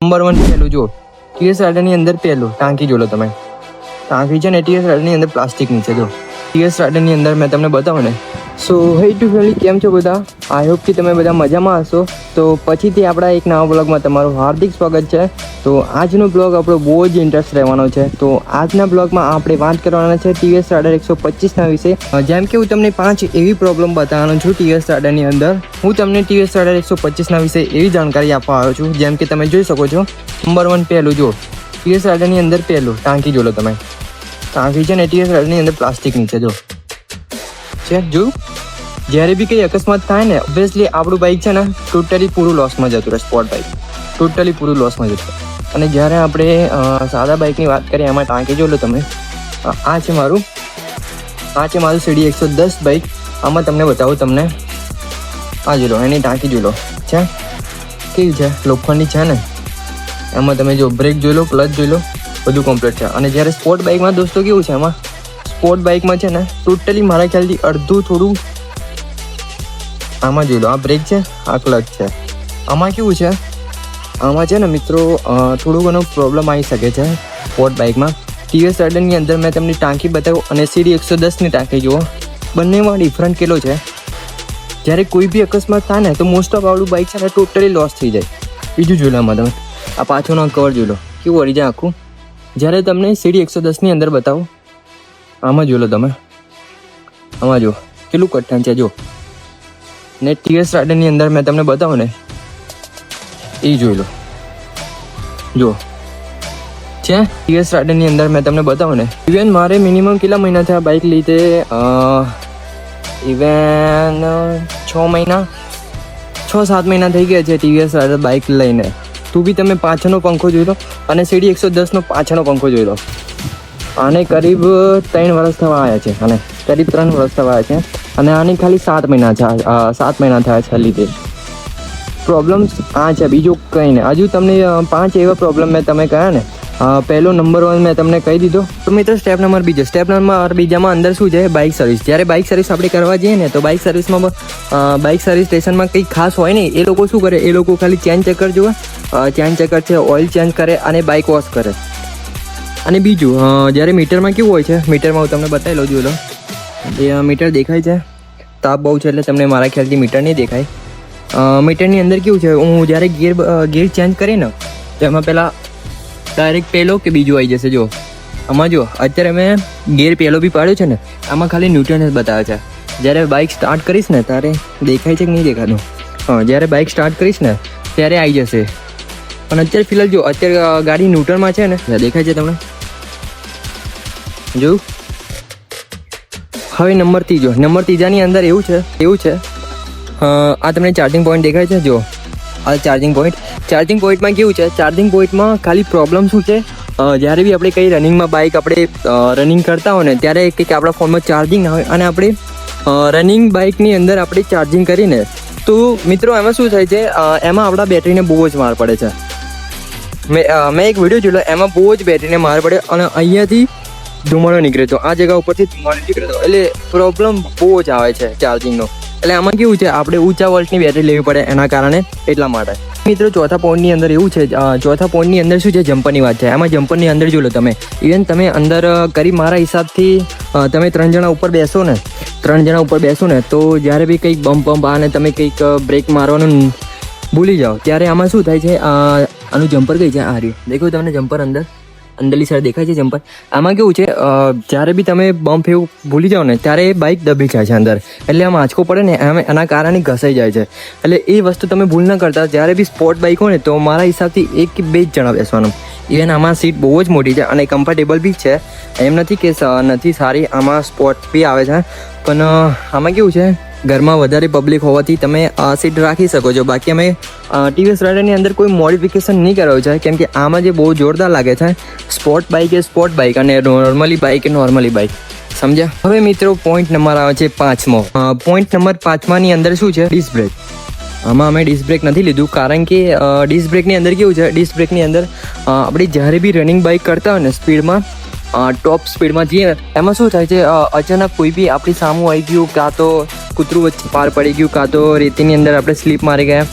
Number 1 પહેલું જો ટીવીએસ રાઇડરની અંદર પહેલું ટાંકી જોલો તમે. ટાંકી છે ને ટીવીએસ રાઇડરની અંદર પ્લાસ્ટિકની છે. જો ટીવીએસ રાઇડરની અંદર મેં તમને બતાવું ને. સો હે ટુ ફેમિલી, કેમ છો બધા? આઈ હોપ કે તમે બધા મજામાં હશો. તો પછીથી આપણા એક નવા બ્લોગમાં તમારું હાર્દિક સ્વાગત છે. તો આજનો બ્લોગ આપણો બહુ જ ઇન્ટરેસ્ટ રહેવાનો છે. તો આજના બ્લોગમાં આપણે વાત કરવાના છે ટીવીએસ રાઇડર 125ના વિશે. જેમ કે હું તમને 5 એવી પ્રોબ્લેમ બતાવવાનો છું ટીવીએસ રાઇડરની અંદર. હું તમને ટીવીએસ રાઇડર 125ના વિશે એવી જાણકારી આપવા આવ્યો છું. જેમ કે તમે જોઈ શકો છો, નંબર 1 પહેલું જો ટીવીએસ રાઇડરની અંદર પહેલું ટાંકી જોલો તમે. ટાંકી છે ને ટીવીએસ રાઇડરની અંદર પ્લાસ્ટિકની છે. જો છે જો જ્યારે બી કંઈ અકસ્માત થાય ને, ઓબ્વિયસલી આપણું બાઇક છે ને ટોટલી પૂરું લોસમાં જતું રહે. સ્પોર્ટ બાઇક ટોટલી પૂરું લોસમાં જતું રહે. અને જ્યારે આપણે સાદા બાઇકની વાત કરીએ, એમાં ટાંકી જોઈ લો તમે. આ છે મારું સીડી 110 બાઇક. આમાં તમને બતાવું તમને. આ જોઈ લો, એની ટાંકી જોઈ લો છે કેવી છે, લોખંડની છે ને. એમાં તમે જો બ્રેક જોઈ લો, ક્લચ જોઈ લો, બધું કમ્પ્લીટ છે. અને જ્યારે સ્પોર્ટ બાઇકમાં દોસ્તો કેવું છે, એમાં સ્પોર્ટ બાઇકમાં છે ને ટોટલી મારા ખ્યાલથી અડધું થોડું આમાં જોઈ લો. આ બ્રેક છે, આ ક્લચ છે. આમાં કેવું છે, આમાં છે ને મિત્રો થોડું ઘણું પ્રોબ્લેમ આવી શકે છે સ્પોર્ટ બાઇકમાં. ટીવીએસ રાઇડરની અંદર મેં તમને ટાંકી બતાવ્યું અને સીડી 110ની ટાંકી જુઓ, બંનેમાં ડિફરન્ટ કેટલો છે. જ્યારે કોઈ બી અકસ્માત થાય ને તો મોસ્ટ ઓફ આવડું બાઇક છે ને ટોટલી લોસ થઈ જાય. બીજું જોઈ લો આમાં તમે, આ પાછળનો કવર જોઈ લો કેવું વળી જાય આખું. જ્યારે તમને સીડી 110ની અંદર બતાવું, આમાં જોઈ લો તમે. આમાં જો કેટલું કઠણ છે જો. ને ટીવીએસ રાઇડરની અંદર મેં તમને બતાવું ને, એ જોઈ લો. જો છે ટીવીએસ રાઇડરની અંદર મેં તમને બતાવું ને. ઇવન મારે મિનિમમ કેટલા મહિના થયા બાઇક લીધે? ઇવન 6 મહિના 6-7 મહિના થઈ ગયા છે ટીવીએસ રાઇડર બાઇક લઈને. તું બી તમે પાછળનો પંખો જોઈ લો અને સીડી 110નો પાછળનો પંખો જોઈ લો. આને કરીબ 3 વર્ષ થવા આવ્યા છે. અને કરીબ 3 વર્ષ થવા આવ્યા છે. અને આની ખાલી 7 મહિના થયા છે લીધે. પ્રોબ્લેમ્સ આ છે, બીજું કંઈ નહીં. હજુ તમને 5 એવા પ્રોબ્લેમ મેં તમે કહ્યા ને. પહેલો નંબર 1 મેં તમને કહી દીધો. તો મિત્રો સ્ટેપ નંબર બીજામાં અંદર શું છે, બાઇક સર્વિસ. જ્યારે બાઇક સર્વિસ આપણે કરવા જઈએ ને, તો બાઇક સર્વિસમાં બાઇક સર્વિસ સ્ટેશનમાં કંઈ ખાસ હોય નહીં. એ લોકો શું કરે, એ લોકો ખાલી ચેન ચેકર જોવે, ચેન ચેકર છે, ઓઇલ ચેન્જ કરે અને બાઇક વોશ કરે. અને બીજું, જ્યારે મીટરમાં કેવું હોય છે, મીટરમાં હું તમને બતાવી લઉં. જોઈ લો, એ મીટર દેખાય છે. તાપ બહુ છે એટલે તમને મારા ખ્યાલથી મીટર નહીં દેખાય. મીટરની અંદર કેવું છે, હું જ્યારે ગિયર ચેન્જ કરીએ ને, તો એમાં પહેલાં ડાયરેક્ટ પહેલો કે બીજું આવી જશે. જો આમાં જો અત્યારે મેં ગિયર પહેલો બી પાડ્યો છે ને, આમાં ખાલી ન્યૂટન જ બતાવે છે. જ્યારે બાઇક સ્ટાર્ટ કરીશ ને ત્યારે દેખાય છે કે નહીં દેખાતું? જ્યારે બાઇક સ્ટાર્ટ કરીશ ને ત્યારે આવી જશે. પણ અત્યારે ફિલહાલ જો, અત્યારે ગાડી ન્યૂટનમાં છે ને, દેખાય છે તમને? જોયું? હવે નંબર 3ની અંદર એવું છે. આ તમને ચાર્જિંગ પોઈન્ટ દેખાય છે. જો આ ચાર્જિંગ પોઈન્ટમાં કેવું છે, ચાર્જિંગ પોઈન્ટમાં ખાલી પ્રોબ્લેમ શું છે, જ્યારે બી આપણે કંઈ રનિંગમાં બાઇક આપણે રનિંગ કરતા હોય ને, ત્યારે કંઈક આપણા ફોનમાં ચાર્જિંગ ના હોય અને આપણે રનિંગ બાઇકની અંદર આપણે ચાર્જિંગ કરીને, તો મિત્રો એમાં શું થાય છે, એમાં આપણા બેટરીને બહુ જ માર પડે છે. મેં એક વિડીયો જોયો, એમાં બહુ જ બેટરીને માર પડે અને અહીંયાથી ધુમાડો નીકળે તો, આ જગ્યા ઉપરથી ધુમાડો નીકળે તો, એટલે પ્રોબ્લેમ બહુ જ આવે છે ચાર્જિંગનો. એટલે આમાં કેવું છે, આપણે ઊંચા વોલ્ટની બેટરી લેવી પડે એના કારણે, એટલા માટે. મિત્રો ચોથા પોઈન્ટની અંદર એવું છે, ચોથા પોઈન્ટની અંદર શું છે, જમ્પરની વાત છે. એમાં જમ્પરની અંદર જોઈ લો તમે. ઇવન તમે અંદર કરી, મારા હિસાબથી તમે 3 જણા ઉપર બેસો ને, તો જ્યારે બી કંઈક બમ્પ આને તમે કંઈક બ્રેક મારવાનું ભૂલી જાઓ, ત્યારે આમાં શું થાય છે, આનું જમ્પર કઈ છે, આ રહ્યું દેખો તમને જમ્પર અંદરલી સાઈડ દેખાય છે જમ્પર. આમાં કેવું છે, જ્યારે બી તમે બમ્પ એવું ભૂલી જાઓ ને, ત્યારે બાઇક દબી જાય છે અંદર. એટલે આમ આંચકો પડે ને, એના કારણે ઘસાઈ જાય છે. એટલે એ વસ્તુ તમે ભૂલ ન કરતા. જ્યારે બી સ્પોર્ટ બાઇક હોય ને, તો મારા હિસાબથી 1 કે 2 જ જણા બેસવાનું. ઇવન આમાં સીટ બહુ જ મોટી છે અને કમ્ફર્ટેબલ બી છે. એમ નથી કે નથી સારી, આમાં સ્પોર્ટ બી આવે છે. પણ આમાં કેવું છે, ઘરમાં વધારે પબ્લિક હોવાથી તમે સીટ રાખી શકો છો. બાકી અમે ટીવીએસ રાઇડરની અંદર કોઈ મોડિફિકેશન નહીં કરાવ્યું છે, કેમ કે આમાં જે બહુ જોરદાર લાગે છે, સ્પોર્ટ બાઇક એ સ્પોર્ટ બાઇક અને નોર્મલી બાઇક એ નોર્મલી બાઇક. સમજ્યા? હવે મિત્રો પોઈન્ટ નંબર આવે છે 5મો. પોઈન્ટ નંબર 5માની અંદર શું છે, ડિસ્ક બ્રેક. આમાં અમે ડિસ્ક બ્રેક નથી લીધું, કારણ કે ડિસ્ક બ્રેકની અંદર કેવું છે, ડિસ્ક બ્રેકની અંદર આપણે જ્યારે બી રનિંગ બાઇક કરતા હોય ને, સ્પીડમાં ટોપ સ્પીડમાં જઈએ, એમાં શું થાય છે, અચાનક કોઈ બી આપણી સામું આવી ગયું, કાં તો કૂતરું વચ્ચે પાર પડી ગયું, કાં તો રેતીની અંદર આપણે સ્લીપ મારી ગયા,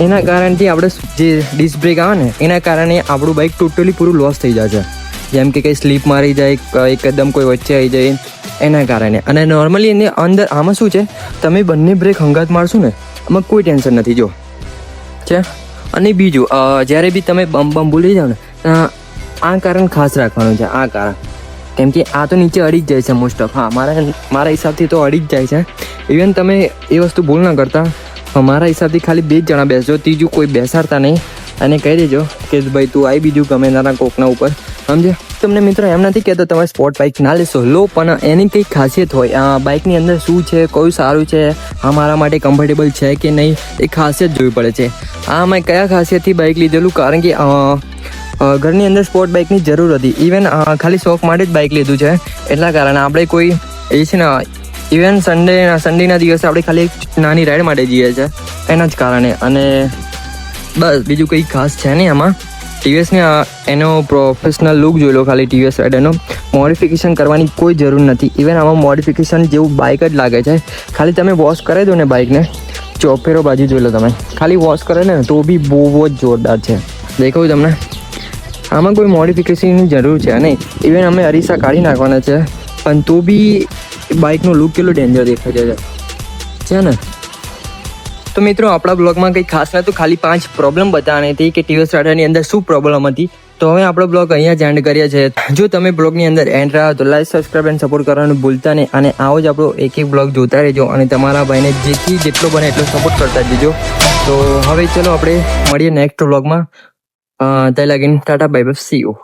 એના કારણથી આપણે જે ડિસ્ક બ્રેક આવે ને એના કારણે આપણું બાઇક ટોટલી પૂરું લોસ થઈ જાય છે. જેમ કે કંઈ સ્લીપ મારી જાય, એકદમ કોઈ વચ્ચે આવી જાય એના કારણે. અને નોર્મલી એની અંદર આમાં શું છે, તમે બંને બ્રેક હંગાત મારશો ને આમાં કોઈ ટેન્શન નથી જો છે. અને બીજું જ્યારે બી તમે બમ ભૂલી જાઓ ને આ કારણ ખાસ રાખવાનું છે. આ કારણ કેમ કે આ તો નીચે અડી જ જાય છે મોસ્ટ ઓફ. હા, મારા હિસાબથી તો અડી જ જાય છે. ઇવન તમે એ વસ્તુ ભૂલ ના કરતા. મારા હિસાબથી ખાલી 2 જ જણા બેસજો, ત્રીજું કોઈ બેસાડતા નહીં. અને કહી દેજો કે ભાઈ તું આવી બીજું ગમે તારા કોકના ઉપર, સમજે. તમને મિત્રો એમ નથી કહેતો તમે સ્પોર્ટ બાઇક ના લેશો, લો, પણ એની કંઈક ખાસિયત હોય. બાઇકની અંદર શું છે, કયું સારું છે, આ મારા માટે કમ્ફર્ટેબલ છે કે નહીં, એ ખાસિયત જોવી પડે છે. મેં કયા ખાસિયતથી બાઇક લીધેલું, કારણ કે ઘરની અંદર સ્પોર્ટ બાઇકની જરૂર હતી. ઇવન ખાલી શોખ માટે જ બાઇક લીધું છે. એટલા કારણે આપણે કોઈ એ છે ને ઇવન સન્ડેના દિવસે આપણે ખાલી એક નાની રાઈડ માટે જઈએ છીએ એના જ કારણે. અને બસ બીજું કંઈ ખાસ છે નહીં આમાં. ટીવીએસને એનો પ્રોફેશનલ લુક જોઈ લો ખાલી. ટીવીએસ રાઇડરનો મોડિફિકેશન કરવાની કોઈ જરૂર નથી. ઇવન આમાં મોડિફિકેશન જેવું બાઇક જ લાગે છે. ખાલી તમે વોશ કરાવી દો ને બાઇકને, ચોફેરો બાજુ જોઈ લો તમે, ખાલી વોશ કરે ને તો બી બહુ જ જોરદાર છે. દેખાવું તમને? આમાં કોઈ મોડિફિકેશનની જરૂર છે નહીં. ઇવન અમે અરીસા કાઢી નાખવાના છે, પણ તો બી બાઇકનો લુક કેટલો ડેન્જર દેખાય છે ને. તો મિત્રો આપણા બ્લોગમાં કંઈ ખાસ નહોતું, ખાલી 5 પ્રોબ્લેમ બતાવવાની હતી કે ટીવીએસ રાઇડરની અંદર શું પ્રોબ્લેમ હતી. તો હવે આપણો બ્લોગ અહીંયા જ એન્ડ કરીએ છીએ. જો તમે બ્લોગની અંદર એન્ડ રહ્યા તો લાઈક, સબસ્ક્રાઈબ અને સપોર્ટ કરવાનું ભૂલતા નહીં. અને આવો જ આપણો એક બ્લોગ જોતા રહેજો અને તમારા ભાઈને જેટલો બને એટલો સપોર્ટ કરતા જજો. તો હવે ચલો આપણે મળીએ નેક્સ્ટ બ્લોગમાં. ત્યાં લાગીને tata, bye bye, see you.